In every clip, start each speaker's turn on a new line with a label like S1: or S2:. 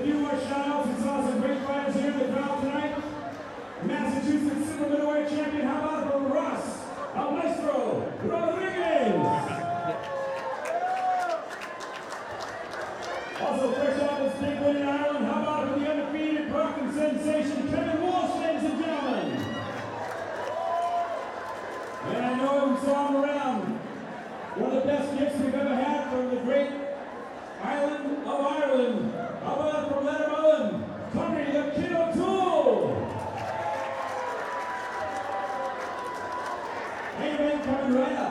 S1: few more shout-outs. We saw some great fighters here in the crowd tonight. Massachusetts Super Middleweight Champion, how about for Russ, El Maestro Rodriguez? Also fresh off his big win in Ireland, how about for the undefeated Brocken sensation, Kevin Walsh, ladies and gentlemen? And I know him, saw him around. One of the best gifts we've ever had from the great island of Ireland. How about from Letterman, Tony the Kid O'Toole? Hey man, coming right up.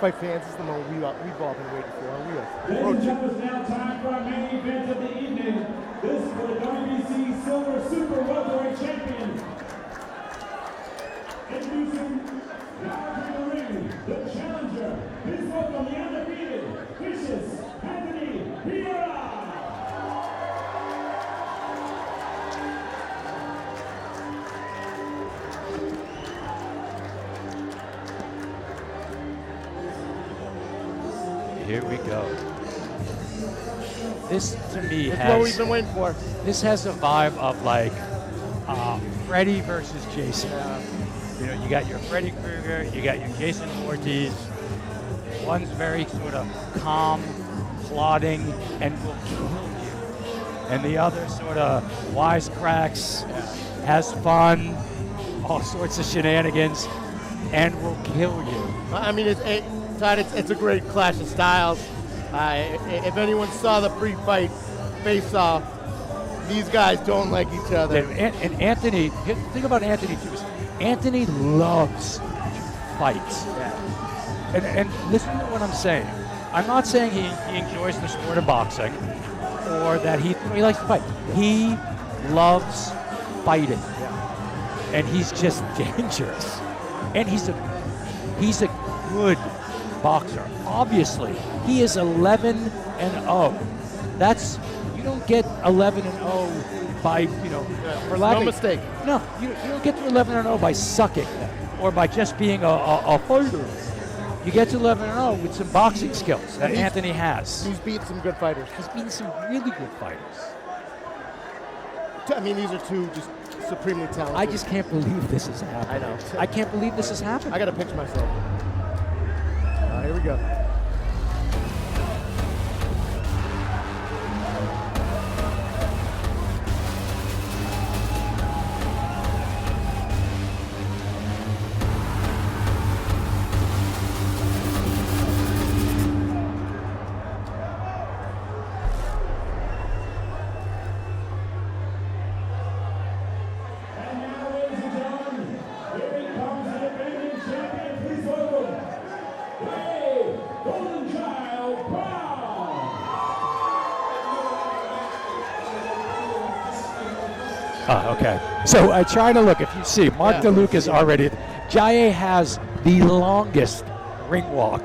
S2: Fight fans, this is the moment we've all been waiting for.
S1: Ladies and gentlemen, it's now time for our main event of the evening. This is for the WBC Silver Super Welterweight Champion. Introducing now to the ring, the challenger. Please welcome the undefeated, vicious Anthony Vieira.
S3: Here we go. This to me
S2: That's
S3: has
S2: what we've been waiting for.
S3: This has a vibe of like Freddy versus Jason. You know, you got your Freddy Krueger, you got your Jason Voorhees. One's very sort of calm, plodding, and will kill you. And the other sort of wisecracks, has fun, all sorts of shenanigans, and will kill you.
S2: I mean, it's a great clash of styles. If anyone saw the pre-fight face-off, these guys don't like each other.
S3: And Anthony, the thing about Anthony too is Anthony loves to fight.
S2: Yeah.
S3: And listen to what I'm saying. I'm not saying he enjoys the sport of boxing or that he likes to fight. He loves fighting.
S2: Yeah.
S3: And he's just dangerous. And he's a good boxer. Obviously, he is 11-0. That's, you don't get 11-0 by, for lack of...
S2: No mistake.
S3: No, you don't get to 11-0 by sucking or by just being a fighter. You get to 11-0 with some boxing skills that Anthony has.
S2: He's beaten some good fighters.
S3: He's beaten some really good fighters.
S2: I mean, these are two just supremely talented.
S3: I just can't believe this is happening.
S2: I know.
S3: I can't believe this is happening.
S2: I got to picture myself. Here we go.
S3: Okay. So I try to look. If you see, Mark DeLuca is already. Jahyae has the longest ring walk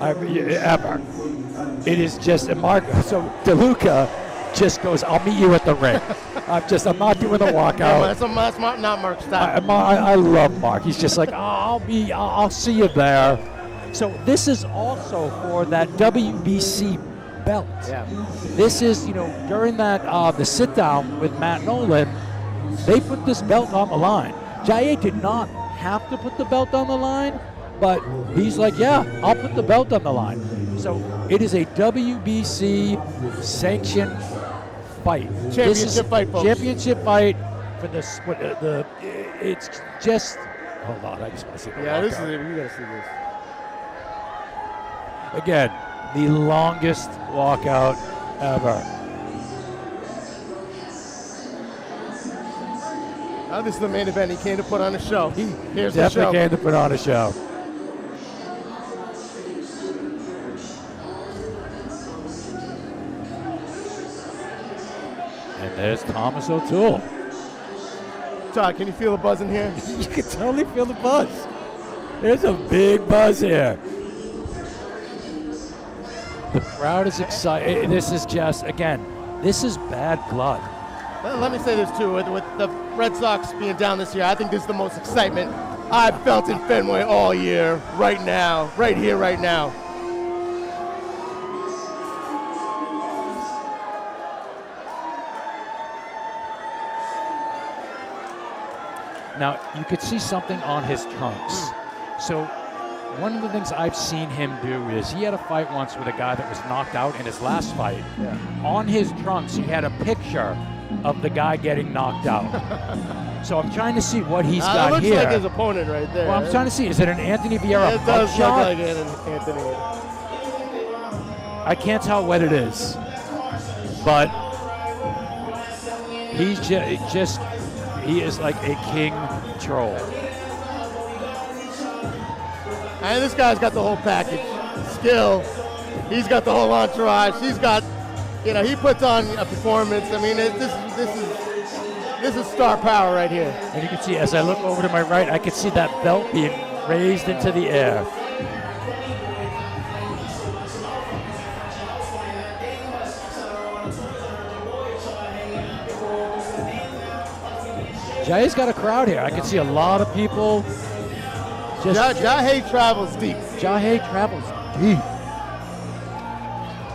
S3: ever. It is just a Mark. So DeLuca just goes, I'll meet you at the ring. I'm not doing the walkout.
S2: Yeah, that's not Mark's style.
S3: I love Mark. He's just like, I'll see you there. So this is also for that WBC belt.
S2: Yeah.
S3: This is, during that the sit down with Matt Nolan, they put this belt on the line. Jahyae did not have to put the belt on the line, but he's like, yeah, I'll put the belt on the line. So it is a WBC sanctioned fight.
S2: Championship fight, folks.
S3: Championship fight for this. It's just. Hold on, I just want to see.
S2: Yeah, this is it. You gotta see this.
S3: Again, the longest walkout ever.
S2: Now this is the main event. He came to put on a show. Here's the show.
S3: Definitely came to put on a show. And there's Thomas O'Toole.
S2: Todd, can you feel the buzz in here?
S3: You can totally feel the buzz. There's a big buzz here. The crowd is excited. This is just, again, this is bad blood.
S2: Let me say this too, with the Red Sox being down this year, I think this is the most excitement I've felt in Fenway all year, right now, right here, right now.
S3: Now, you could see something on his trunks. So one of the things I've seen him do is he had a fight once with a guy that was knocked out in his last fight.
S2: Yeah.
S3: On his trunks, he had a picture of the guy getting knocked out. So I'm trying to see what he's got
S2: looks
S3: here.
S2: like his opponent right there.
S3: Well, I'm trying to see, is it an Anthony Vieira
S2: It does look
S3: shot?
S2: like Anthony.
S3: I can't tell what it is, but he's just he is like a king troll.
S2: And this guy's got the whole package. Skill. He's got the whole entourage. He's got, he puts on a performance. I mean, this is star power right here.
S3: And you can see, as I look over to my right, I can see that belt being raised into the air. Jahyae's got a crowd here. I can see a lot of people.
S2: Jahyae travels deep.
S3: Jahyae travels deep.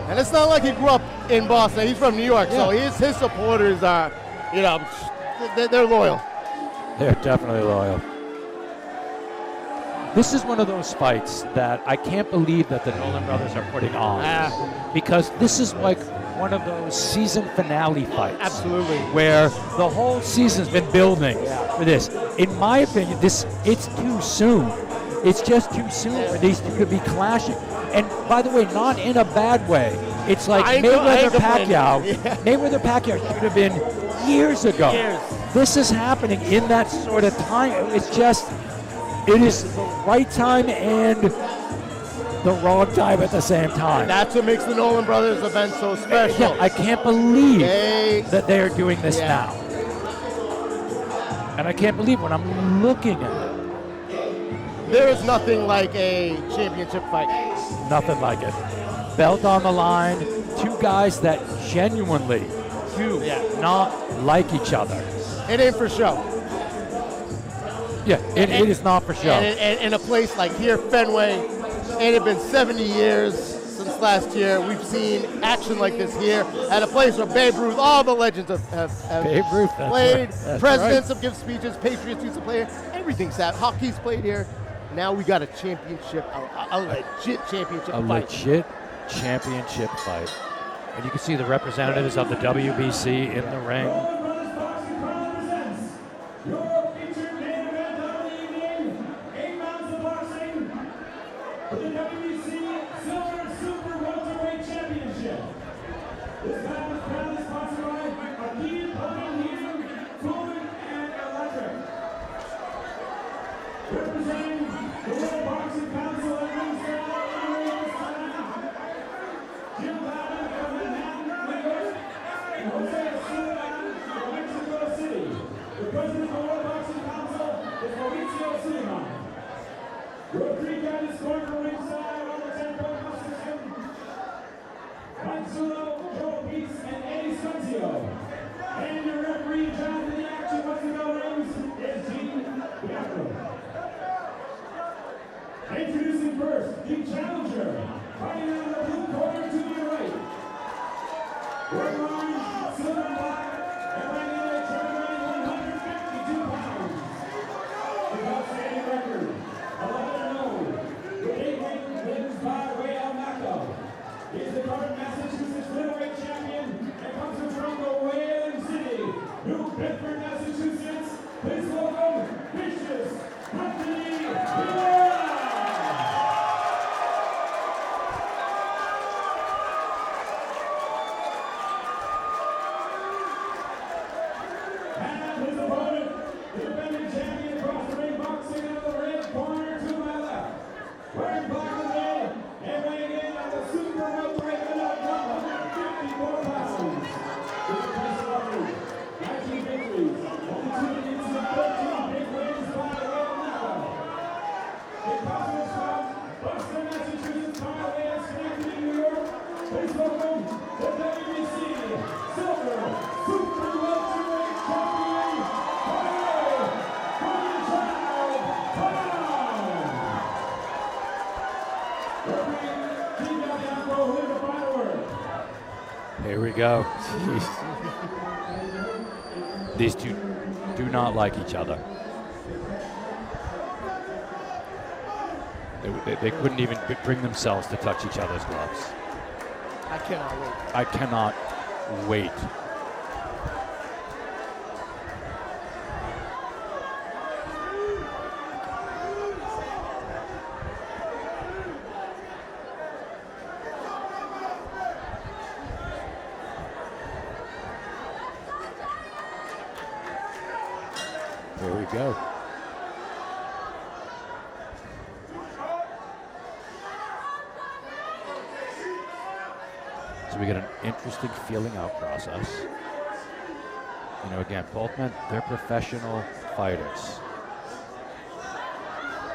S2: And it's not like he grew up in Boston. He's from New York,
S3: Yeah.
S2: so his supporters are, they're loyal.
S3: They're definitely loyal. This is one of those fights that I can't believe that the Nolan brothers are putting on. Because this is like one of those season finale fights.
S2: Absolutely.
S3: Where the whole season's been building for this. In my opinion, it's too soon. It's just too soon for these two to be clashing. And by the way, not in a bad way. It's like Mayweather-Pacquiao. Mayweather-Pacquiao should have been years ago. This is happening in that sort of time. It is the right time and the wrong time at the same time.
S2: That's what makes the Nolan brothers event so special.
S3: Yeah, I can't believe that they are doing this now. And I can't believe when I'm looking at it.
S2: There is nothing like a championship fight.
S3: Nothing like it. Belt on the line, two guys that genuinely do not like each other.
S2: It ain't for show.
S3: Yeah, it is not for show.
S2: And in a place like here, Fenway, it had been 70 years since last year. We've seen action like this here at a place where Babe Ruth, all the legends have
S3: Babe Ruth,
S2: played.
S3: That's
S2: Presidents have given speeches. Patriots used to play here. Everything's happened. Hockey's played here. Now we got a championship, a legit championship fight.
S3: A legit championship fight. And you can see the representatives of the WBC in the ring.
S1: For the WBC Silver Super Welterweight Championship. This battle is proudly sponsored by Adidas, Heating, Cooling, and Electric. Representing the World Boxing Council at ringside, Jim Bowden from Manhattan, New York, and Jose Sullivan from Mexico City. The president of the World Boxing Council is Mauricio Sullivan. Rodrigo is corner ringside on the 10-point position. Juan Zulo, Joe Peace, and Eddie Scott Wearing orange, silver, and black, and weighing in at 152 pounds. His outstanding record, 11-0, with 8 wins by way of knockout. He's the current Massachusetts Middleweight Champion and comes from the Whale City, New Bedford, Massachusetts. Please welcome Vicious Anthony Vieira. And his opponent, the defending champion across the ring, boxing out of the red corner to my left. Wearing black and red and weighing in at the super welterweight at 154 pounds. This is his record, 19 victories, only 2 defeats and 13 big wins by way of knockout. It comes from Boston, Massachusetts, Conway, and Schenectady, New York. Please welcome the WBC Silver Super Welterweight Champion, Jahyae
S3: Here we go. Jeez. These two do not like each other. They couldn't even bring themselves to touch each other's gloves.
S2: I cannot wait.
S3: I cannot wait. Here we go. So we get an interesting feeling out process. You know, again, both men, they're professional fighters.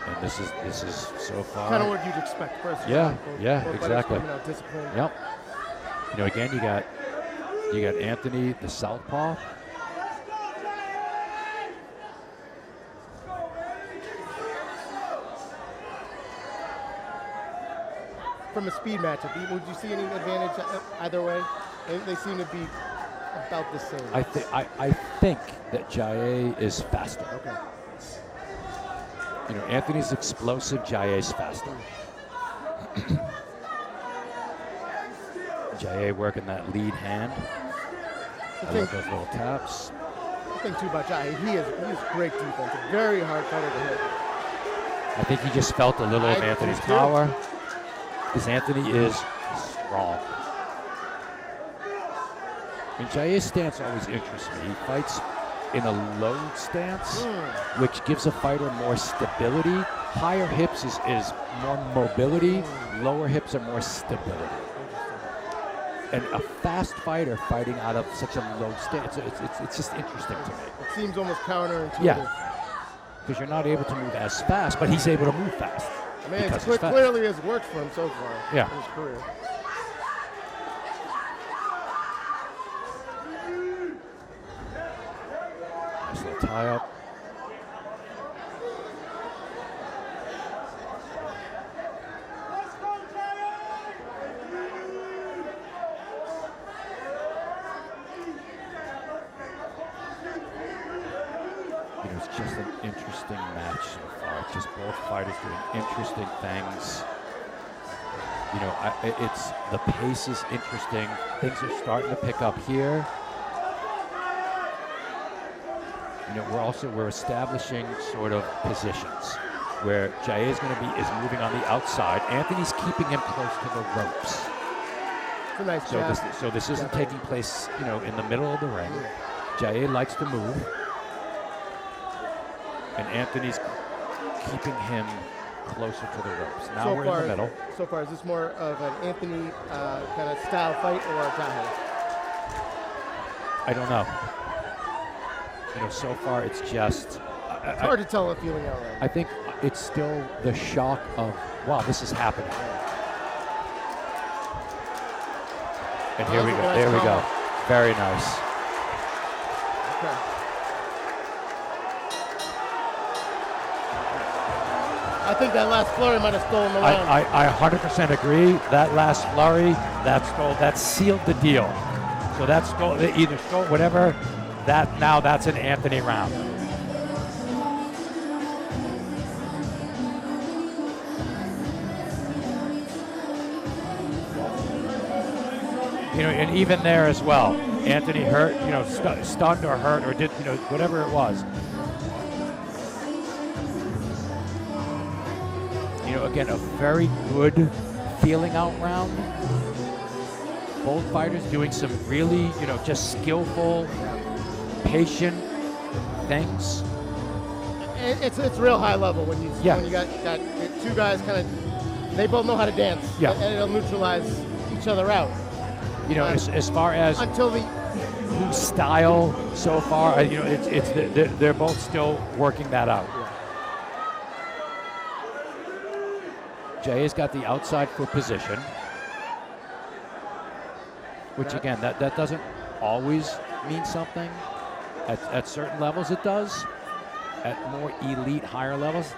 S3: And this is so far.
S2: Kind of what you'd expect, first.
S3: Yeah, yeah,
S2: both
S3: exactly.
S2: Coming out disciplined.
S3: Yep. You know, again, you got Anthony, the southpaw.
S2: From a speed matchup, would you see any advantage either way? They seem to be about the same.
S3: I think that Jahyae is faster.
S2: Okay.
S3: You know, Anthony's explosive, Jahyae's faster. Jahyae working that lead hand. I love those little taps.
S2: The thing too about Jahyae, he has great defense. A very hard fighter to hit.
S3: I think he just felt a little of Anthony's power. Because Anthony is strong. And Jahyae's stance always interests me. He fights in a load stance, which gives a fighter more stability. Higher hips is more mobility. Lower hips are more stability. And a fast fighter fighting out of such a low stance, it's just interesting to me.
S2: It seems almost counterintuitive.
S3: Yeah, because you're not able to move as fast, but he's able to move fast.
S2: I mean, it clearly has worked for him so far in his career.
S3: Nice little tie up. It's just an interesting match so far. It's just both fighters doing interesting things. You know, it's the pace is interesting. Things are starting to pick up here. You know, we're establishing sort of positions where Jahyae is moving on the outside. Anthony's keeping him close to the ropes.
S2: It's a nice jab.
S3: So this isn't taking place, you know, in the middle of the ring. Jahyae likes to move. And Anthony's keeping him closer to the ropes. Now
S2: so
S3: we're
S2: far,
S3: in the middle.
S2: So far, is this more of an Anthony kind of style fight or a Jahyae?
S3: I don't know. You know, so far it's just...
S2: It's hard to tell a feeling out right.
S3: I think it's still the shock of, wow, this is happening. And here we go. There we go. Very nice.
S2: Okay. I think that last flurry might have stolen the round.
S3: I 100% agree. That last flurry, that sealed the deal. So that's either stole whatever. That's an Anthony round. And even there as well, Anthony hurt, stunned or hurt or did, whatever it was. Again, a very good feeling out round. Both fighters doing some really, just skillful, patient things.
S2: It's real high level when you got two guys they both know how to dance.
S3: Yeah.
S2: And it'll neutralize each other out.
S3: As far as
S2: until the
S3: whose style so far, they're both still working that out. Jahyae's got the outside foot position, which again, that doesn't always mean something. At certain levels it does. At more elite, higher levels,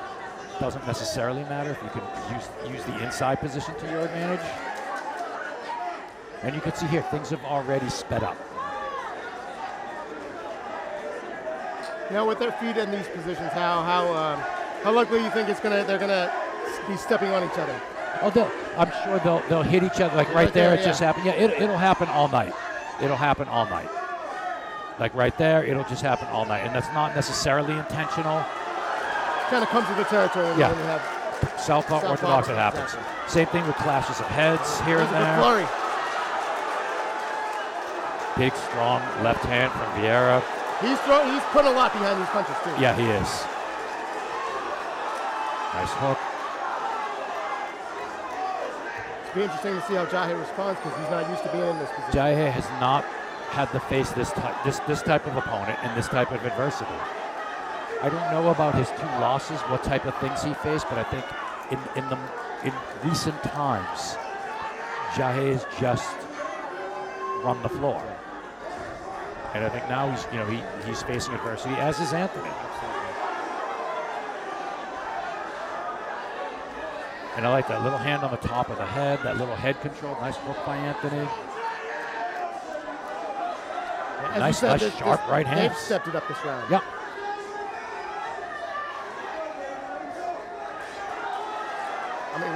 S3: doesn't necessarily matter if you can use the inside position to your advantage. And you can see here, things have already sped up.
S2: With their feet in these positions, how likely you think they're gonna be stepping on each other?
S3: I'm sure they'll hit each other right there. It just happened. Yeah, it'll happen all night. It'll happen all night. Like right there, it'll just happen all night, and that's not necessarily intentional.
S2: Kind of comes with the territory when you have
S3: Southpaw orthodox. It happens. Exactly. Same thing with clashes of heads here and there.
S2: Flurry.
S3: Big, strong left hand from Vieira.
S2: He's putting a lot behind these punches too.
S3: Yeah, he is. Nice hook.
S2: It'll be interesting to see how Jahyae responds because he's not used to being in this position.
S3: Jahyae has not had to face this type of opponent in this type of adversity. I don't know about his 2 losses, what type of things he faced, but I think in recent times, Jahyae has just run the floor. And I think now he's facing adversity, as is Anthony. And I like that little hand on the top of the head, that little head control. Nice hook by Anthony. Nice sharp right hand.
S2: They've stepped it up this round.
S3: Yeah.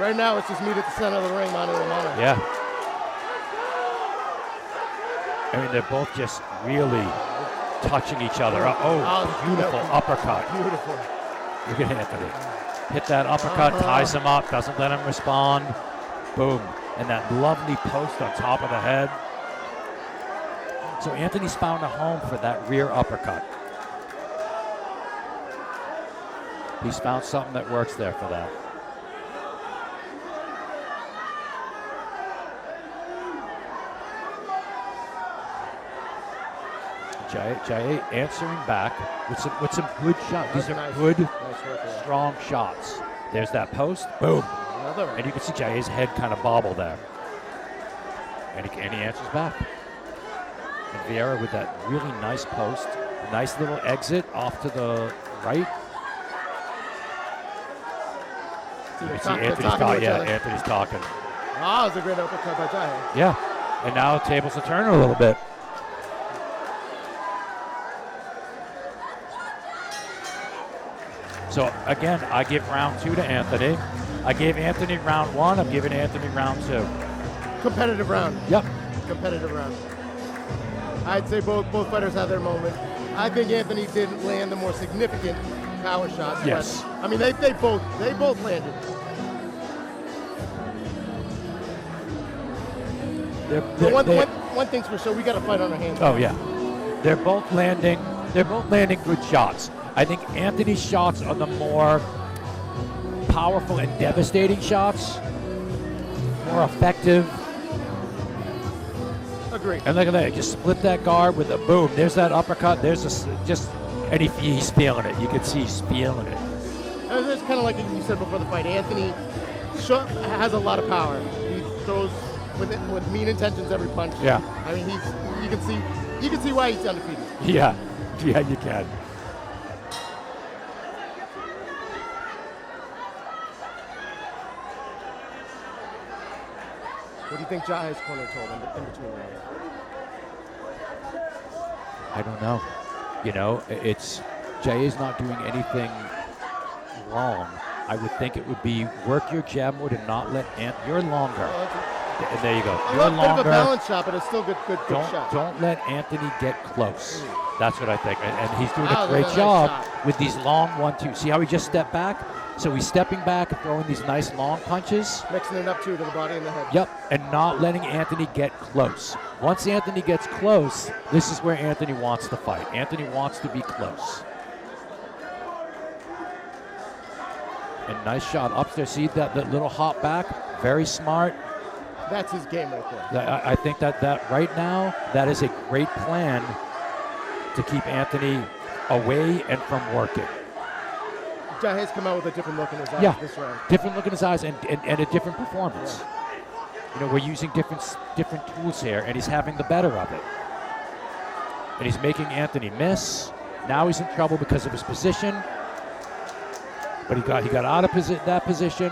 S2: Right now it's just meet at the center of the ring, mano a mano.
S3: Yeah. They're both just really touching each other. Beautiful uppercut.
S2: Beautiful.
S3: Look at Anthony. Hit that uppercut, ties him up, doesn't let him respond. Boom. And that lovely post on top of the head. So Anthony's found a home for that rear uppercut. He's found something that works there for that. Jahyae answering back with some good shots. These are good, strong shots. There's that post. Boom. And you can see Jahyae's head kind of bobble there. And he answers back. And Vieira with that really nice post. Nice little exit off to the right. Anthony's talking.
S2: That was a great uppercut by Jahyae.
S3: Yeah. And now tables are turning a little bit. So again, I give round 2 to Anthony. I gave Anthony round 1. I'm giving Anthony round 2.
S2: Competitive round.
S3: Yep.
S2: Competitive round. I'd say both fighters had their moment. I think Anthony did land the more significant power shots.
S3: Yes.
S2: But, they both landed. One thing's for sure, we got to fight on our hands.
S3: Oh yeah. They're both landing good shots. I think Anthony's shots are the more powerful and devastating shots, more effective.
S2: Agree.
S3: And look at that, just split that guard with a boom. There's that uppercut. There's he's feeling it. You can see he's feeling it.
S2: It's kind of like you said before the fight. Anthony has a lot of power. He throws with mean intentions every punch.
S3: Yeah.
S2: You can see why he's undefeated.
S3: Yeah, you can.
S2: What do you think Jahyae's corner told him in between rounds?
S3: I don't know. You know, Jahyae's not doing anything wrong. I would think it would be work your jab more to not let you're longer. And there you go.
S2: A
S3: You're
S2: little bit of a
S3: longer.
S2: balance shot, but it's still good shot.
S3: Don't let Anthony get close. That's what I think. And he's doing
S2: That
S3: a
S2: was
S3: great
S2: nice
S3: job
S2: shot.
S3: with these long 1-2. See how he just stepped back? So he's stepping back and throwing these nice long punches.
S2: Mixing it up too to the body and the head.
S3: Yep, and not letting Anthony get close. Once Anthony gets close, this is where Anthony wants to fight. Anthony wants to be close. And nice shot upstairs. See that little hop back? Very smart.
S2: That's his game right there.
S3: I think that right now, that is a great plan to keep Anthony away and from working.
S2: Jahyae's come out with a different look in his eyes this round.
S3: Different look in his eyes and a different performance. You know, we're using different tools here, and he's having the better of it. And he's making Anthony miss. Now he's in trouble because of his position. But he got out of that position.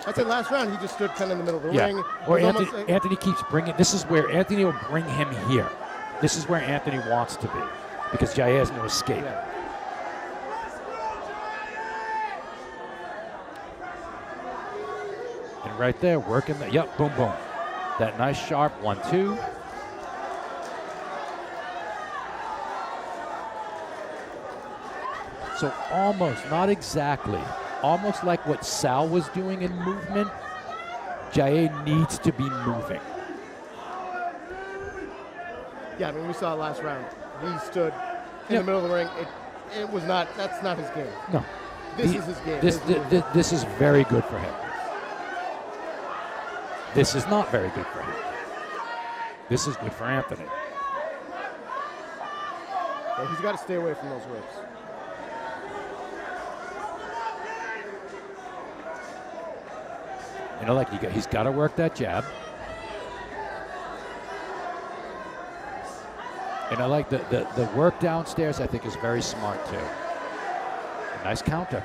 S2: I'd say last round he just stood kind of in the middle of the ring.
S3: Or Anthony keeps bringing. This is where Anthony will bring him here. This is where Anthony wants to be because Jahyae has no escape.
S2: Yeah.
S3: And right there, working boom, boom. That nice sharp 1-2. So almost, not exactly, almost like what Sal was doing in movement, Jahyae needs to be moving.
S2: Yeah, I mean, we saw it last round. He stood in the middle of the ring. It was not, that's not his game.
S3: No.
S2: This is his game.
S3: This is very good for him. This is not very good for him. This is good for Anthony.
S2: Yeah, he's got to stay away from those whips.
S3: You know, like he's got to work that jab. And I like the work downstairs, I think, is very smart, too. A nice counter.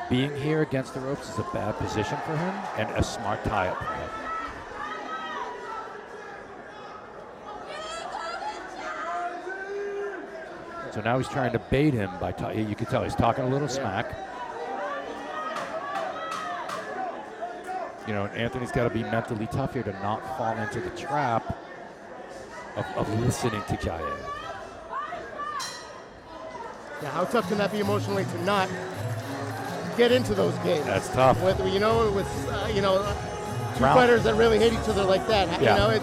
S3: Being here against the ropes is a bad position for him and a smart tie-up for him. So now he's trying to bait him by, you can tell he's talking a little smack. You know, Anthony's got to be mentally tough here to not fall into the trap of listening to Jahyae.
S2: Yeah, how tough can that be emotionally to not get into those games?
S3: That's tough.
S2: With two fighters that really hate each other like that.
S3: Yeah.
S2: You know, it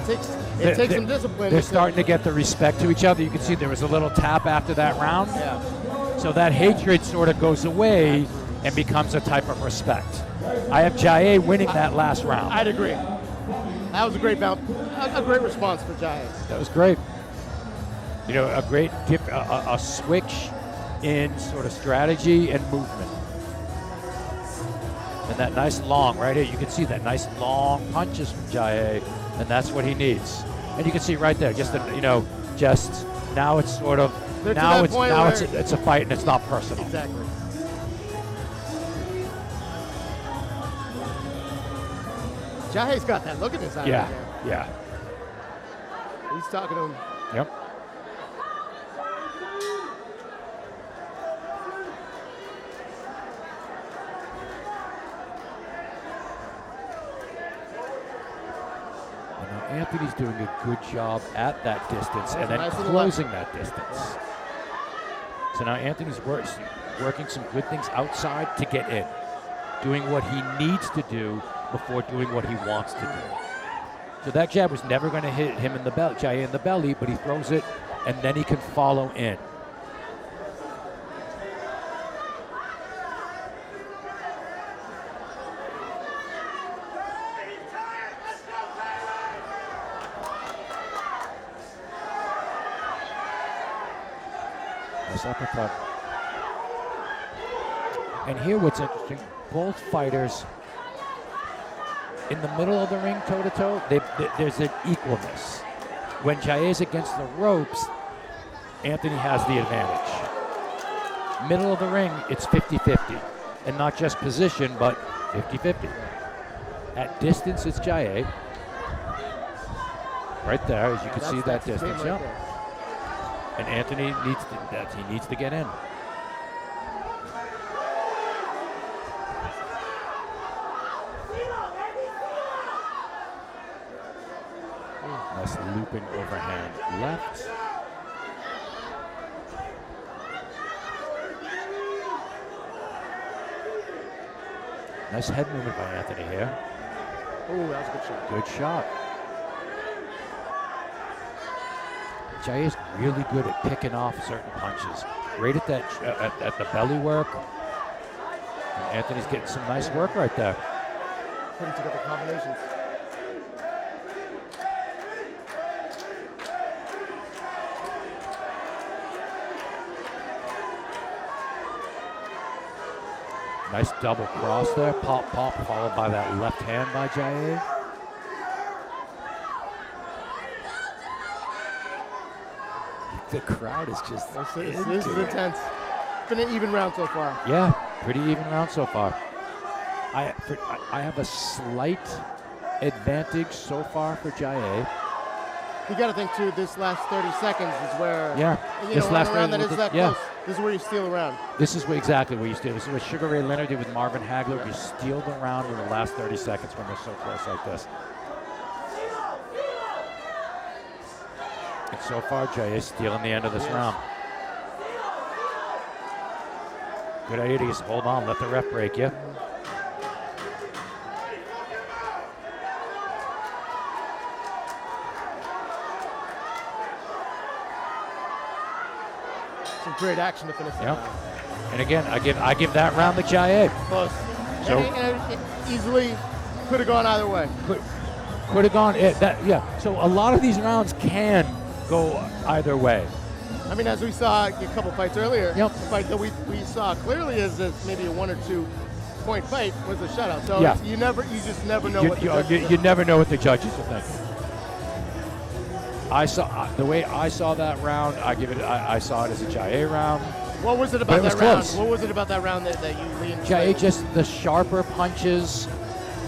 S2: takes some discipline.
S3: They're starting to get the respect to each other. You can see there was a little tap after that round.
S2: Yeah.
S3: So that hatred sort of goes away and becomes a type of respect. I have Jahyae winning that last round.
S2: I'd agree. That was a great bout, a great response for Jahyae.
S3: That was great. You know, a great a switch in sort of strategy and movement. And that nice long right here, you can see that nice long punches from Jahyae, and that's what he needs. And you can see right there, just now it's sort of it's a fight and it's not personal.
S2: Exactly. Jahyae's got that look in his eye.
S3: Yeah,
S2: right there.
S3: yeah.
S2: He's talking to him.
S3: Yep. And now Anthony's doing a good job at that distance and then
S2: nice
S3: closing that distance. So now Anthony's working some good things outside to get in, doing what he needs to do before doing what he wants to do. So that jab was never going to hit him in the belly, Jahyae in the belly, but he throws it, and then he can follow in. Nice uppercut. And here what's interesting, both fighters in the middle of the ring, toe-to-toe, there's an equalness. When Jahyae's against the ropes, Anthony has the advantage. Middle of the ring, it's 50-50. And not just position, but 50-50. At distance, it's Jahyae. Right there, as you can see that
S2: That's the
S3: distance.
S2: game right
S3: Yeah.
S2: there.
S3: And Anthony needs to get in. Nice looping overhand left. Nice head movement by Anthony here.
S2: Oh, that was a good shot.
S3: Good shot. Jahyae is really good at picking off certain punches. Great at that at the belly work. And Anthony's getting some nice work right there.
S2: Putting together combinations.
S3: Nice double cross there. Pop, pop, followed by that left hand by Jahyae. The crowd is just
S2: This is intense. It's been an even round so far.
S3: Yeah, pretty even round so far. I have a slight advantage so far for Jahyae.
S2: You got to think too. This last 30 seconds is where
S3: This last
S2: a round that is that
S3: yeah.
S2: close. This is where you steal a round.
S3: This is exactly what you steal. This is what Sugar Ray Leonard did with Marvin Hagler. You steal the round in the last 30 seconds when they're so close like this. And so far, Jahyae stealing the end of this round. Good idea to just hold on, let the ref break you.
S2: Some great action to finish.
S3: Yep. And again, I give that round to Jahyae.
S2: Close.
S3: So
S2: and it easily could have gone either way.
S3: Could have gone. So a lot of these rounds can go either way.
S2: I mean, as we saw a couple fights earlier,
S3: Yep.
S2: the fight that we saw clearly as maybe a 1 or 2 point fight was a shutout. So
S3: Yeah.
S2: you just never know what the
S3: You never know what the judges will think. I saw the way I saw that round. I saw it as a Jahyae round.
S2: What was it about
S3: But it
S2: that
S3: was
S2: round?
S3: close.
S2: What was it about that round that you leaned?
S3: Jahyae just the sharper punches,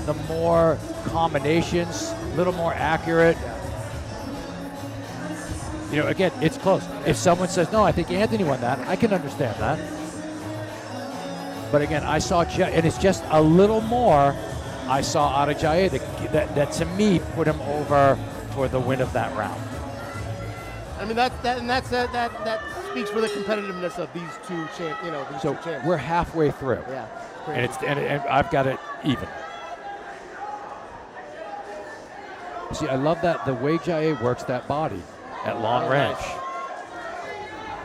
S3: the more combinations, a little more accurate. You know, again, it's close. If someone says, no, I think Anthony won that, I can understand that. But again, I saw Jahyae, and it's just a little more I saw out of Jahyae that to me put him over for the win of that round.
S2: I mean, that speaks for the competitiveness of these two champs.
S3: So we're halfway through.
S2: Yeah.
S3: And I've got it even. See, I love that the way Jahyae works that body at long range.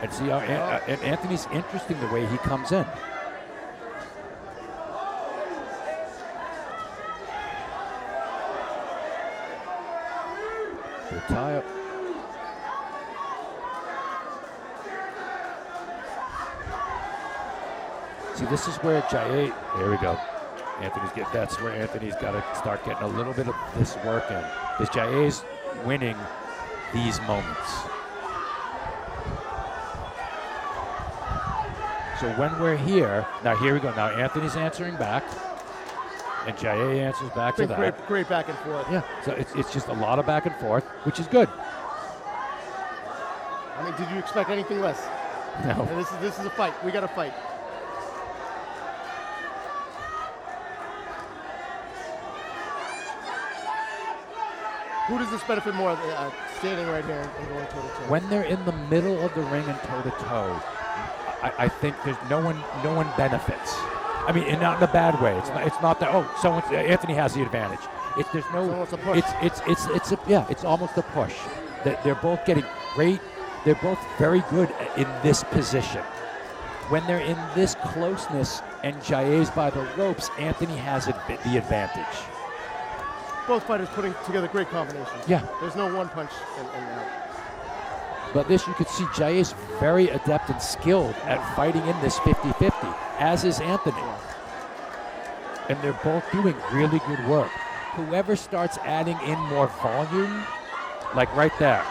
S3: And see how and Anthony's interesting the way he comes in. Good tie up. See, this is where Jahyae, there we go. That's where Anthony's got to start getting a little bit of this work in. Because Jahyae's winning these moments. So when we're here, now here we go. Now Anthony's answering back, and Jahyae answers back to that.
S2: Great back and forth.
S3: Yeah, so it's just a lot of back and forth, which is good.
S2: I mean, did you expect anything less?
S3: No.
S2: And this is a fight. We got to fight. Who does this benefit more, standing right here and going toe-to-toe?
S3: When they're in the middle of the ring and toe-to-toe, I think there's no one benefits. I mean, and not in a bad way. It's not that Anthony has the advantage. It's almost a push. It's almost a push. That they're both getting great. They're both very good in this position. When they're in this closeness and Jahyae's by the ropes, Anthony has the advantage.
S2: Both fighters putting together great combinations.
S3: Yeah.
S2: There's no one punch in that.
S3: But this, you could see Jahyae's very adept and skilled at fighting in this 50-50, as is Anthony. And they're both doing really good work. Whoever starts adding in more volume, like right there,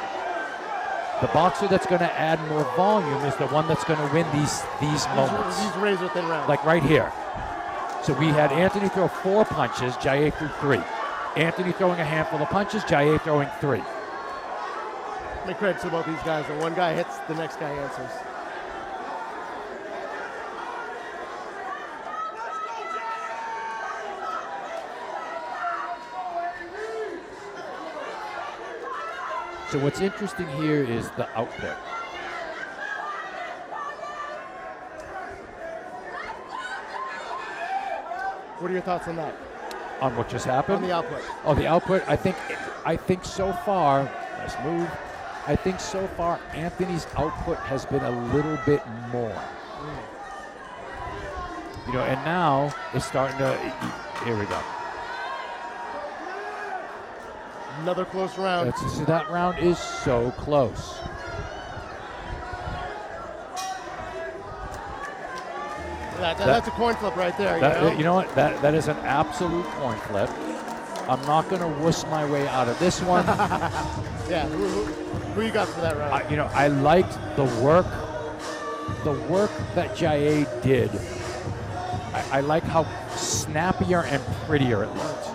S3: the boxer that's going to add more volume is the one that's going to win these moments.
S2: These razor thin rounds.
S3: Like right here. So we had Anthony throw 4 punches, Jahyae threw 3. Anthony throwing a handful of punches, Jahyae throwing 3.
S2: Make credit to both these guys. When one guy hits, the next guy answers.
S4: So what's interesting here is the output.
S2: What are your thoughts on that?
S4: On what just happened?
S2: On the output.
S4: Oh, the output. I think so far. Nice move. I think so far Anthony's output has been a little bit more. You know, and now it's starting to. Here we go.
S2: Another close round.
S4: So that round is so close.
S2: That's a coin flip right there.
S4: You know what? That is an absolute coin flip. I'm not going to wuss my way out of this one.
S2: Yeah. Who you got for that round?
S4: You know, I liked the work that Jahyae did. I like how snappier and prettier it looked.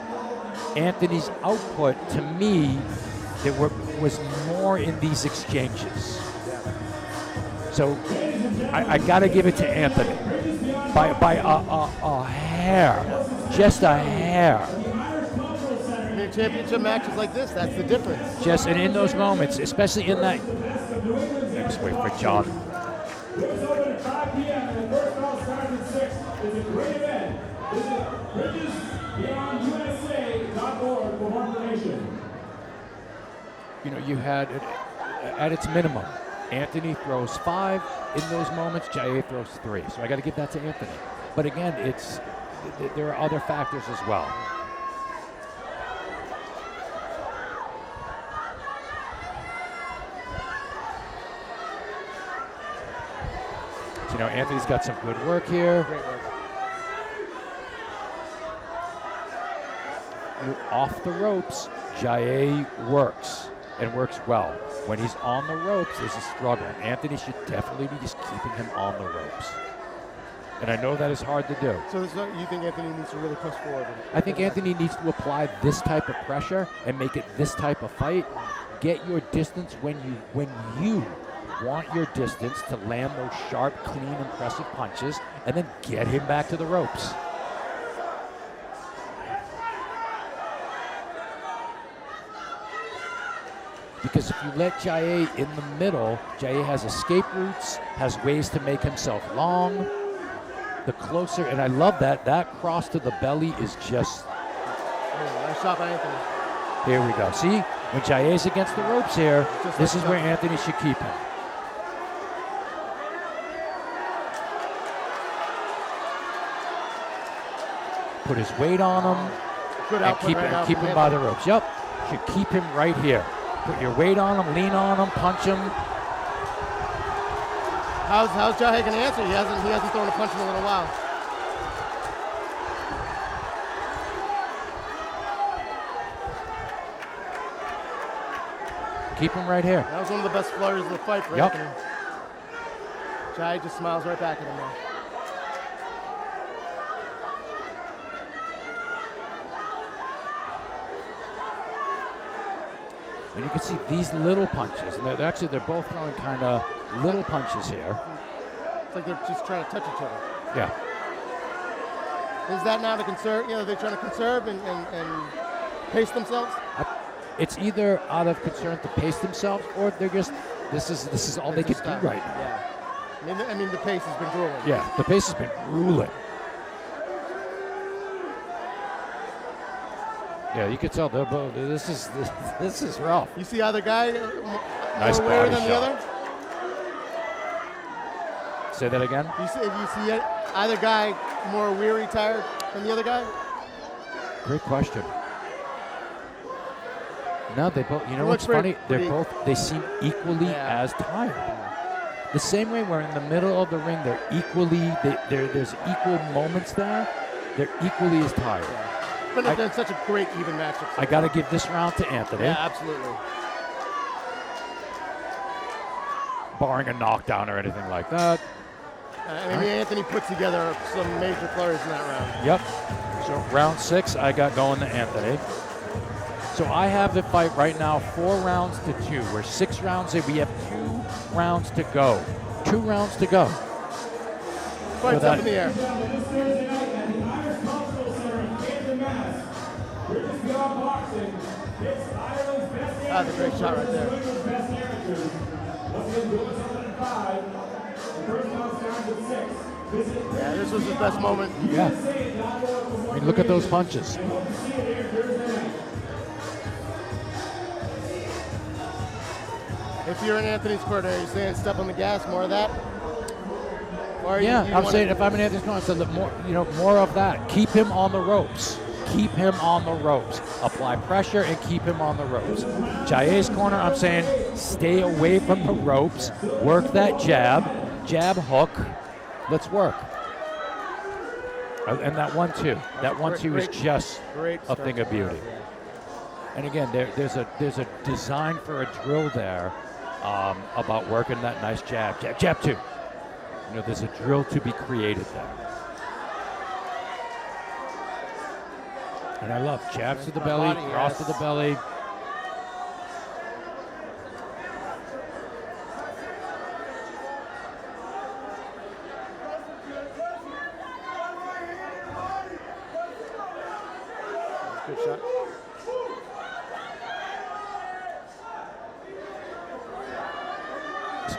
S4: Anthony's output, to me, was more in these exchanges. So I got to give it to Anthony by a hair, just a hair.
S2: In championship matches like this, that's the difference.
S4: Just and in those moments, especially in that. Let's wait for John.
S1: Doors open at 5 p.m. and the first bell starts at 6. It's a great event. Visit BridgesBeyondUSA.org for more information.
S4: You know, you had at its minimum, Anthony throws 5 in those moments. Jahyae throws 3. So I got to give that to Anthony. But again, there are other factors as well. You know, Anthony's got some good work here.
S2: Great work.
S4: Off the ropes, Jahyae works and works well. When he's on the ropes, there's a struggle. Anthony should definitely be just keeping him on the ropes. And I know that is hard to do.
S2: So you think Anthony needs to really push forward?
S4: I think Anthony needs to apply this type of pressure and make it this type of fight. Get your distance when you want your distance to land those sharp, clean, impressive punches, and then get him back to the ropes. Because if you let Jahyae in the middle, Jahyae has escape routes, has ways to make himself long. The closer, and I love that cross to the belly is just...
S2: Nice shot by Anthony.
S4: Here we go. See, when Jahyae's against the ropes here, this is where Anthony should keep him. Put his weight on him and keep him by the ropes. Yep, should keep him right here. Put your weight on him, lean on him, punch him.
S2: How's Jahyae going to answer? He hasn't thrown a punch in a little while.
S4: Keep him right here.
S2: That was one of the best flurries of the fight for Anthony. Jahyae just smiles right back at him now.
S4: And you can see these little punches. And they're both throwing kind of little punches here.
S2: It's like they're just trying to touch each other.
S4: Yeah.
S2: Is that now to conserve? You know, they're trying to conserve and pace themselves?
S4: It's either out of concern to pace themselves, or they're just this is all they can do right now.
S2: Yeah. I mean, the pace has been grueling.
S4: Yeah, the pace has been grueling. Yeah, you can tell they're both. This is rough.
S2: You see either guy
S4: nice
S2: more weary
S4: body
S2: than
S4: shot.
S2: the other?
S4: Say that again?
S2: You see either guy more weary, tired than the other guy?
S4: Great question. No, they both. You know what's funny? They seem equally as tired. The same way we're in the middle of the ring, they're equally. There's equal moments there. They're equally as tired.
S2: Yeah. But it's been such a great even matchup.
S4: I got to give this round to Anthony.
S2: Yeah, absolutely.
S4: Barring a knockdown or anything like that.
S2: Anthony put together some major flurries in that round.
S4: Yep. So round 6, I got going to Anthony. So I have the fight right now 4 rounds to 2. We're 6 rounds in. We have 2 rounds to go. 2 rounds to go.
S2: Fight's up in the air.
S1: This Thursday night at the Irish Cultural Center in Camden, Mass. British Beyond Boxing. It's Ireland's best
S2: That's a great shot right there.
S1: England's best amateurs. Once again, do it 7-5. The first round starts at 6.
S2: Yeah, this was his best moment.
S4: Yeah. I mean, look at those punches.
S2: If you're in Anthony's corner, are you saying step on the gas, more of that? Or
S4: Yeah,
S2: you
S4: I'm
S2: wanna-
S4: saying if I'm in Anthony's corner, I said more, more of that. Keep him on the ropes. Keep him on the ropes. Apply pressure and keep him on the ropes. Jahyae's corner, I'm saying stay away from the ropes. Work that jab hook. Let's work. And that 1-2. That 1-2 is just a thing of beauty. And again, there's a design for a drill there about working that nice jab. Jab 2. There's a drill to be created there. And I love jabs to the belly, cross to the belly.
S2: Good shot.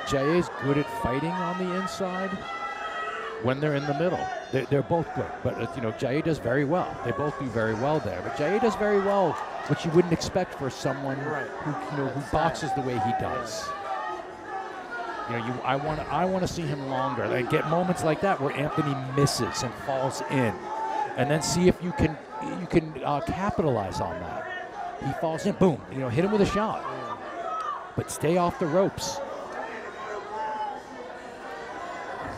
S4: Jahyae's good at fighting on the inside when they're in the middle. They're both good, but Jahyae does very well. They both do very well there. But Jahyae does very well, which you wouldn't expect for someone who boxes the way he does. I want to see him longer and get moments like that where Anthony misses and falls in, and then see if you can capitalize on that. He falls in, boom, hit him with a shot, but stay off the ropes.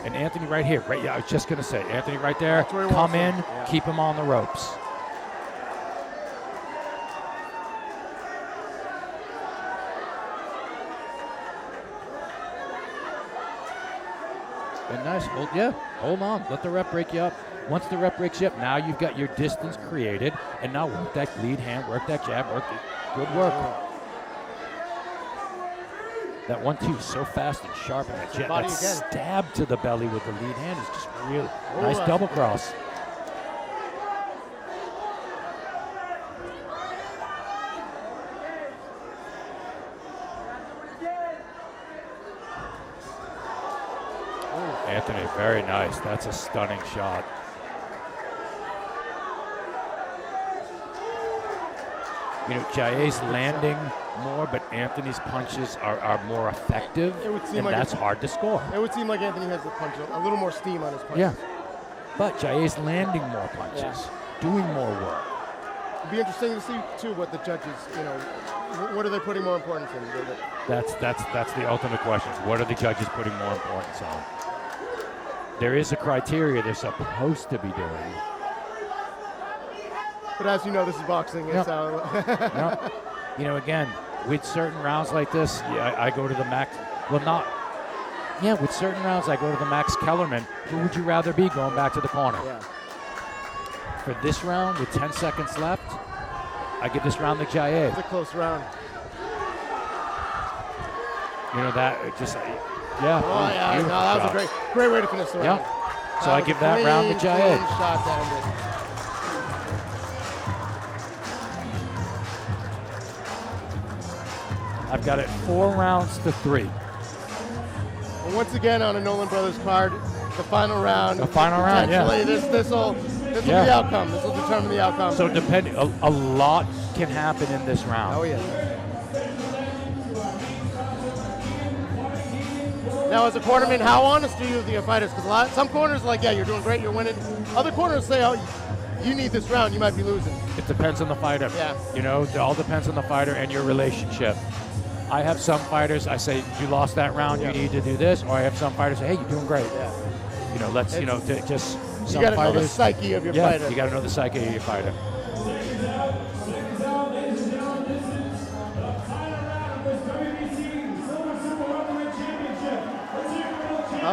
S4: And Anthony right here, I was just going to say, Anthony right there, come in, keep him on the ropes. And nice, hold on, let the rep break you up. Once the rep breaks you up, now you've got your distance created, and now work that lead hand, work that jab, good work. That 1-2 is so fast and sharp, and that stab to the belly with the lead hand is just really nice double cross. Anthony, very nice. That's a stunning shot. Jahyae's landing more, but Anthony's punches are more effective, and that's hard to score.
S2: It would seem like Anthony has the punch, a little more steam on his punches.
S4: Yeah, but Jahyae's landing more punches, doing more work.
S2: It'd be interesting to see, too, what the judges, what are they putting more importance in?
S4: That's the ultimate question. What are the judges putting more importance on? There is a criteria they're supposed to be doing.
S2: But as you know, this is boxing. It's
S4: again, with certain rounds like this, I go to the max. With certain rounds, I go to the Max Kellerman. Who would you rather be going back to the corner?
S2: Yeah.
S4: For this round, with 10 seconds left, I give this round to Jahyae.
S2: It's a close round.
S4: That just,
S2: that was a great way to finish the round.
S4: Yeah. So I give that round to Jahyae.
S2: Shot to end it.
S4: I've got it 4 rounds to 3.
S2: And once again on a Nolan Brothers card, the final round.
S4: The final round, yeah.
S2: This will be the outcome. This will determine the outcome.
S4: So depending, a lot can happen in this round.
S2: Oh yeah. Now, as a cornerman, how honest are you with your fighters? Because some corners are like, yeah, you're doing great, you're winning. Other corners say, oh, you need this round, you might be losing.
S4: It depends on the fighter.
S2: Yeah.
S4: It all depends on the fighter and your relationship. I have some fighters, I say, you lost that round, you need to do this. Or I have some fighters say, hey, you're doing great.
S2: Yeah.
S4: Just some
S2: you got to know the
S4: fighters.
S2: psyche of your fighter.
S4: You got to know the psyche of your fighter.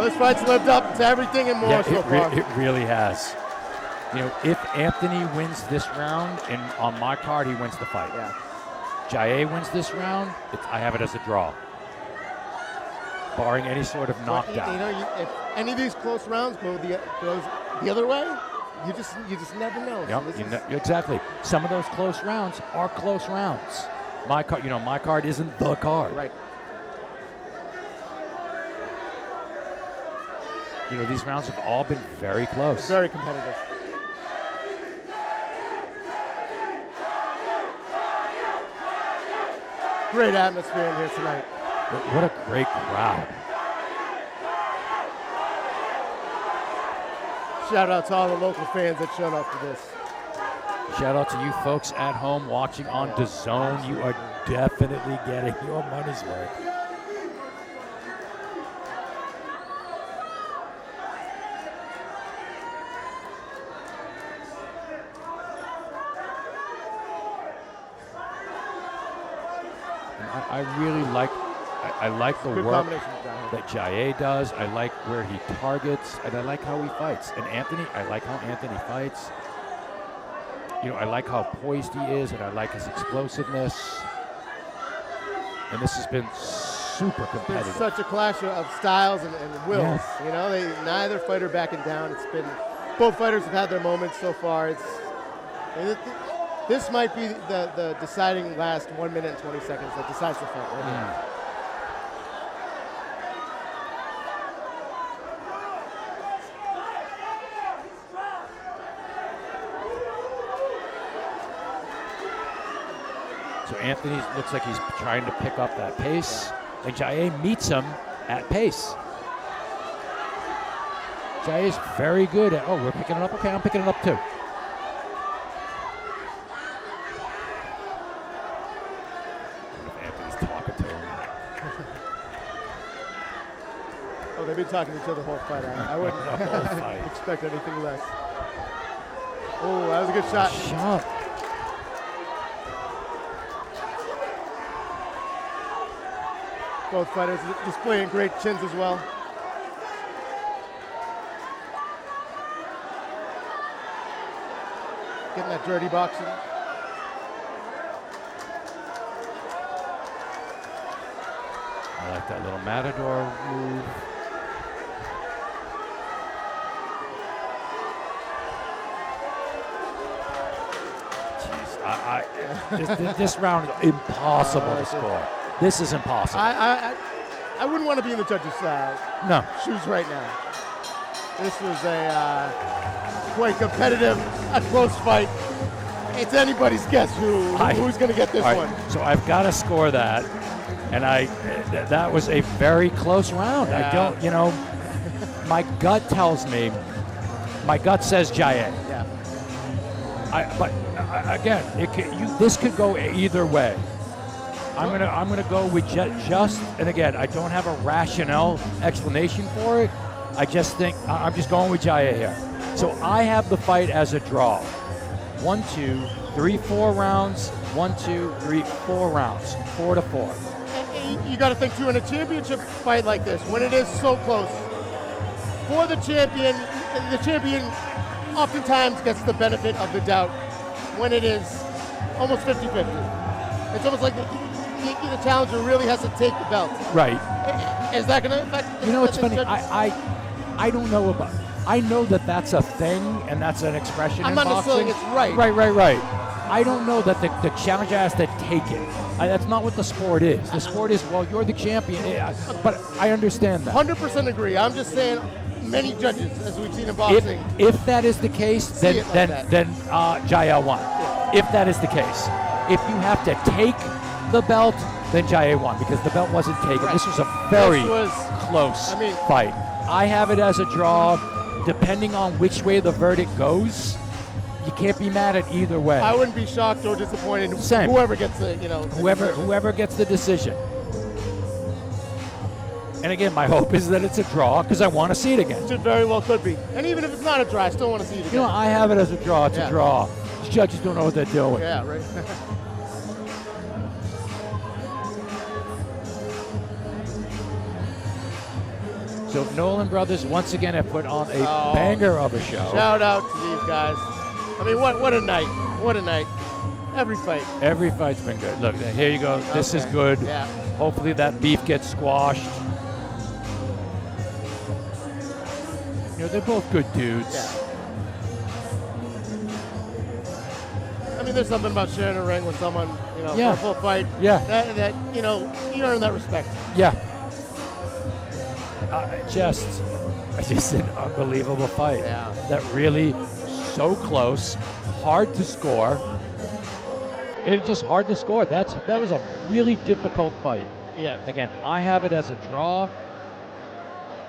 S2: This fight's lived up to everything and more so far.
S4: It really has. If Anthony wins this round, and on my card, he wins the fight.
S2: Yeah.
S4: Jahyae wins this round, I have it as a draw, barring any sort of knockdown.
S2: If any of these close rounds goes the other way, you just never know.
S4: Yep, exactly. Some of those close rounds are close rounds. My card isn't the card.
S2: Right.
S4: These rounds have all been very close.
S2: Very competitive. Great atmosphere in here tonight.
S4: What a great crowd.
S2: Shout out to all the local fans that showed up for this.
S4: Shout out to you folks at home watching on DAZN. You are definitely getting your money's worth. I really like the
S2: Good
S4: work
S2: combination, Jahyae.
S4: that Jahyae does. I like where he targets, and I like how he fights. And Anthony, I like how Anthony fights. I like how poised he is, and I like his explosiveness. And this has been super competitive.
S2: It's such a clash of styles and wills.
S4: Yeah.
S2: Neither fighter backing down. It's been both fighters have had their moments so far. This might be the deciding last 1 minute and 20 seconds that decides the fight. Right here.
S4: So Anthony looks like he's trying to pick up that pace, and Jahyae meets him at pace. Jahyae's very good at, we're picking it up? Okay, I'm picking it up too. Anthony's talking to him.
S2: They've been talking to each other the whole fight. I wouldn't expect anything less. Oh, that was a good shot. Both fighters displaying great chins as well. Getting that dirty boxing.
S4: I like that little matador move. Jeez, this round is impossible to score. This is impossible.
S2: I wouldn't want to be in the judges' shoes right now. This was a quite competitive, a close fight. It's anybody's guess who's going to get this one.
S4: So I've got to score that, and that was a very close round.
S2: Yeah.
S4: I don't, my gut tells me, my gut says Jahyae.
S2: Yeah.
S4: Again, this could go either way. I'm gonna go with just, and again, I don't have a rationale explanation for it. I just think I'm just going with Jahyae here. So I have the fight as a draw. 1, 2, 3, 4 rounds. 1, 2, 3, 4 rounds. 4-4.
S2: And you got to think too, in a championship fight like this, when it is so close, for the champion oftentimes gets the benefit of the doubt when it is almost 50-50. It's almost like the challenger really has to take the belt.
S4: Right.
S2: Is that going to affect?
S4: It's funny. I don't know about. I know that that's a thing and that's an expression.
S2: I'm not saying it's right.
S4: Right. I don't know that the challenger has to take it. That's not what the sport is. The sport is, you're the champion. But I understand that.
S2: 100% agree. I'm just saying, many judges, as we've seen in boxing.
S4: If that is the case, then Jahyae won.
S2: Yeah.
S4: If that is the case, if you have to take the belt, then Jahyae won because the belt wasn't taken.
S2: Right.
S4: This was a very close fight. I have it as a draw. Depending on which way the verdict goes, you can't be mad at either way.
S2: I wouldn't be shocked or disappointed.
S4: Same.
S2: Whoever gets the,
S4: whoever gets the decision. And again, my hope is that it's a draw because I want to see it again.
S2: It very well could be. And even if it's not a draw, I still want to see it again.
S4: I have it as a draw. It's a draw. These judges don't know what they're doing.
S2: Yeah, right.
S4: So Nolan Brothers once again have put on a banger of a show.
S2: Shout out to these guys. I mean, what a night. What a night. Every fight.
S4: Every fight's been good. Look, here you go. This is good.
S2: Yeah.
S4: Hopefully that beef gets squashed. You know, they're both good dudes.
S2: Yeah. I mean, there's something about sharing a ring with someone, you know,
S4: Yeah.
S2: for a full fight.
S4: Yeah.
S2: That you know, you earn that respect.
S4: Yeah. Just an unbelievable fight.
S2: Yeah.
S4: That really so close, hard to score. It's just hard to score. That was a really difficult fight.
S2: Yeah.
S4: Again, I have it as a draw.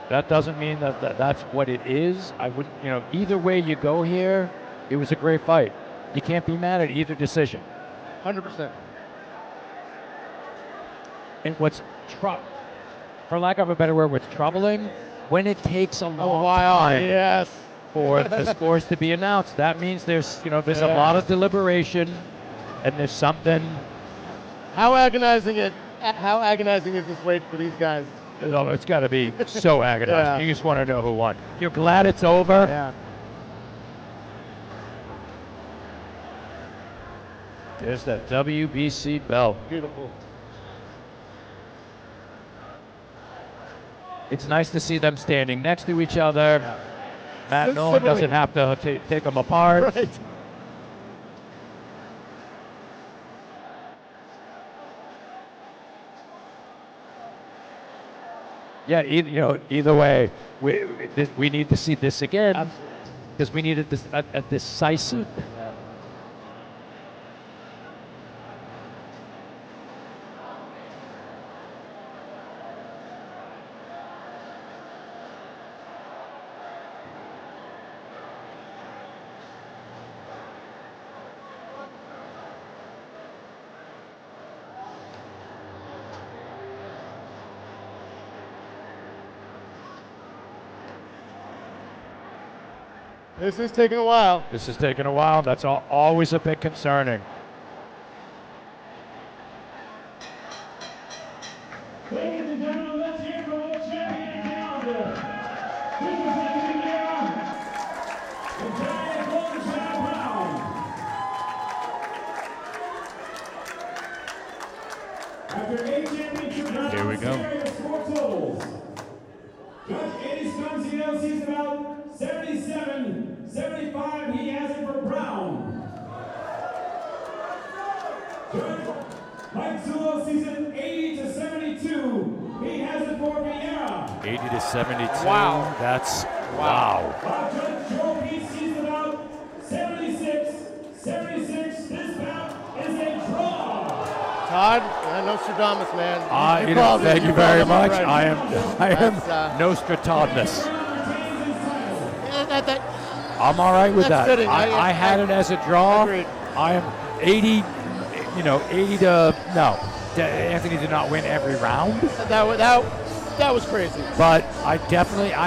S4: That doesn't mean that's what it is. I wouldn't, you know, either way you go here, it was a great fight. You can't be mad at either decision.
S2: 100%.
S4: And for lack of a better word, what's troubling, when it takes a long time
S2: Yes.
S4: for the scores to be announced, that means there's a lot of deliberation, and there's something.
S2: How agonizing is this wait for these guys?
S4: Oh, it's got to be so agonizing.
S2: Yeah.
S4: You just want to know who won. You're glad it's over.
S2: Yeah.
S4: There's that WBC belt.
S2: Beautiful.
S4: It's nice to see them standing next to each other.
S2: Yeah.
S4: Matt Nolan doesn't have to take them apart.
S2: Right.
S4: Yeah, either way, we need to see this again because we needed a decisive.
S2: This is taking a while.
S4: This is taking a while. That's always a bit concerning.
S1: Ladies and gentlemen, let's hear from the champion calendar. Representing Vieira, the Jahyae Golden Shadow Brown. After 8 championship rounds,
S4: Here we go.
S1: series of 4 totals. Judge Eddie Sconzino sees about 77, 75, he has it for Brown. Judge Mike Zulo sees it 80 to 72, he has it for Vieira.
S4: 80 to 72.
S2: Wow.
S4: That's wow.
S1: While Judge Joe Pete sees about 76, 76, this bout is a draw.
S2: Todd, Nostradamus, man.
S4: Thank you very much.
S2: Right.
S4: I am
S2: That's,
S4: Nostradamus.
S2: That,
S4: I'm all right with
S2: That's
S4: that.
S2: fitting.
S4: I had it as a draw.
S2: Agreed.
S4: I am 80 to no. Anthony did not win every round,
S2: that was crazy.
S4: but I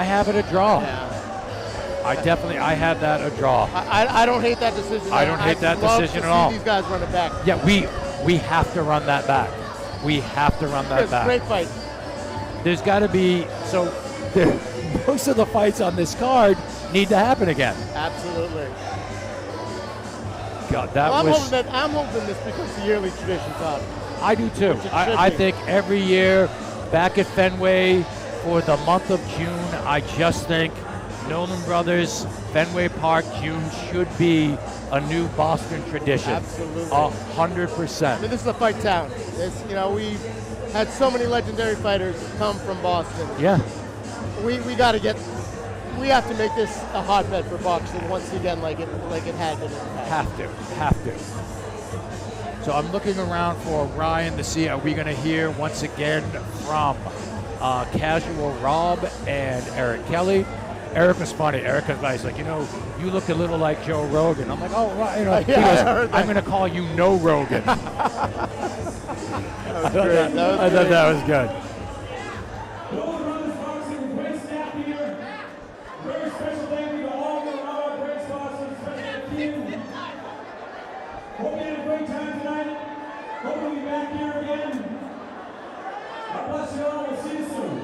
S4: have it a draw.
S2: Yeah.
S4: I had that a draw.
S2: I don't hate that decision.
S4: I don't hate that
S2: love
S4: decision
S2: to
S4: at all.
S2: see these guys run it back.
S4: Yeah, we have to run that back. We have to run that
S2: It's a
S4: back.
S2: great fight.
S4: There's got to be most of the fights on this card need to happen again.
S2: Absolutely.
S4: God,
S2: I'm hoping this becomes a yearly tradition, Todd.
S4: I do too.
S2: It should
S4: I
S2: be.
S4: think every year back at Fenway for the month of June, I just think Nolan Brothers, Fenway Park, June should be a new Boston tradition.
S2: Absolutely.
S4: 100%.
S2: I mean, this is a fight town. We had so many legendary fighters come from Boston.
S4: Yeah.
S2: We have to make this a hotbed for boxing once again, like it had been in the past.
S4: Have to. So I'm looking around for Ryan to see, are we going to hear once again from Casual Rob and Eric Kelly? Eric was funny. Eric was nice. Like, you look a little like Joe Rogan. I'm like, oh, well, he
S2: Yeah,
S4: goes,
S2: I heard that.
S4: I'm going to call you No Rogan.
S2: That was great.
S4: I thought that was good.
S1: Nolan Bros Boxing, great staff here. Very special thank you to all of our great sponsors, especially team. Hope you had a great time tonight. Hope we'll be back here again. God bless you all. We'll see you soon.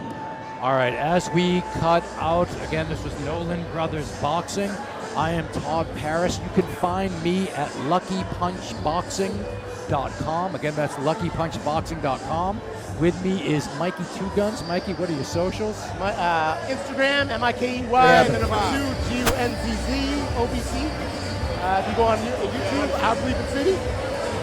S4: All right, as we cut out, again, this was Nolan Brothers Boxing. I am Todd Paris. You can find me at luckypunchboxing.com. Again, that's luckypunchboxing.com. With me is Mikey Two Guns. Mikey, what are your socials?
S2: My Instagram, MIKEY, and then number 2, GUNZZ, OBC. If you go on YouTube, I Believe in City.